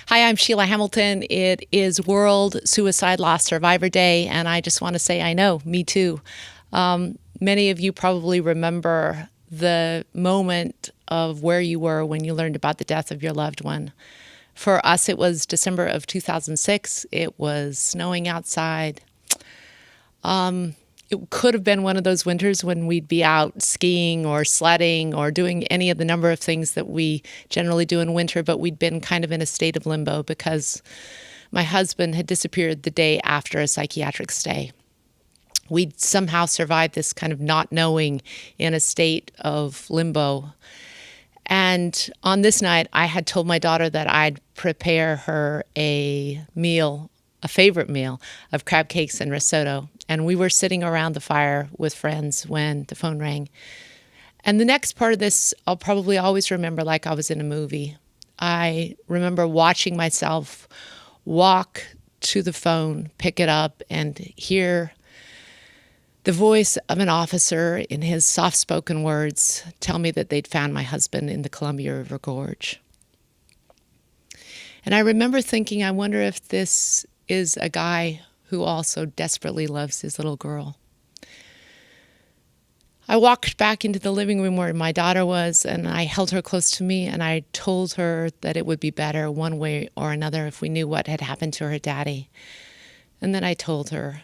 Hi, I'm Sheila Hamilton. It is World Suicide Loss Survivor Day, and I just want to say I know, me too. Many of you probably remember the moment of where you were when you learned about the death of your loved one. For us, it was December of 2006. It was snowing outside. It could have been one of those winters when we'd be out skiing or sledding or doing any of the number of things that we generally do in winter, but we'd been kind of in a state of limbo because my husband had disappeared the day after a psychiatric stay. We'd somehow survived this kind of not knowing in a state of limbo. And on this night, I had told my daughter that I'd prepare her a meal, a favorite meal of crab cakes and risotto. And we were sitting around the fire with friends when the phone rang. And the next part of this, I'll probably always remember like I was in a movie. I remember watching myself walk to the phone, pick it up, and hear the voice of an officer in his soft-spoken words tell me that they'd found my husband in the Columbia River Gorge. And I remember thinking, I wonder if this is a guy who also desperately loves his little girl. I walked back into the living room where my daughter was, and I held her close to me, and I told her that it would be better one way or another if we knew what had happened to her daddy. And then I told her.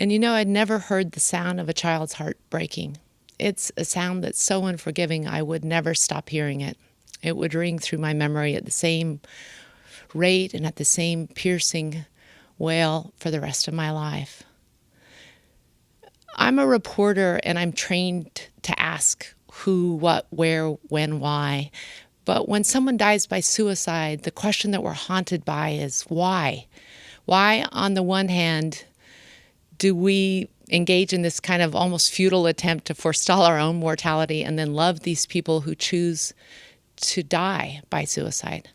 And you know, I'd never heard the sound of a child's heart breaking. It's a sound that's so unforgiving, I would never stop hearing it. It would ring through my memory at the same rate and at the same piercing wail for the rest of my life. I'm a reporter and I'm trained to ask who, what, where, when, why. But when someone dies by suicide, the question that we're haunted by is why? Why, on the one hand, do we engage in this kind of almost futile attempt to forestall our own mortality and then love these people who choose to die by suicide?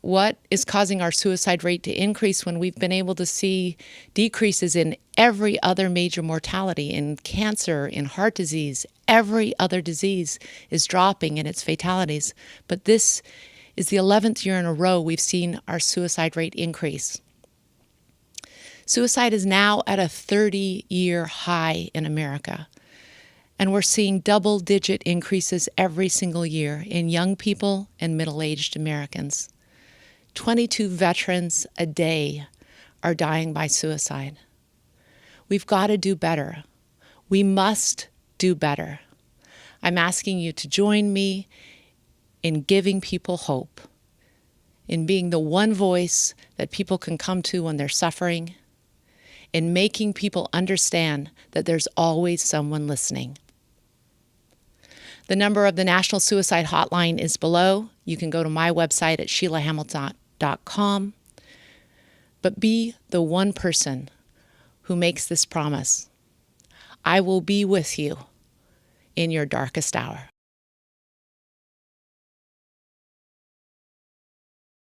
What is causing our suicide rate to increase when we've been able to see decreases in every other major mortality, in cancer, in heart disease? Every other disease is dropping in its fatalities. But this is the 11th year in a row we've seen our suicide rate increase. Suicide is now at a 30-year high in America. And we're seeing double-digit increases every single year in young people and middle-aged Americans. 22 veterans a day are dying by suicide. We've got to do better. We must do better. I'm asking you to join me in giving people hope, in being the one voice that people can come to when they're suffering, in making people understand that there's always someone listening. The number of the National Suicide Hotline is below. You can go to my website at sheilahamilton.com. But be the one person who makes this promise. I will be with you in your darkest hour.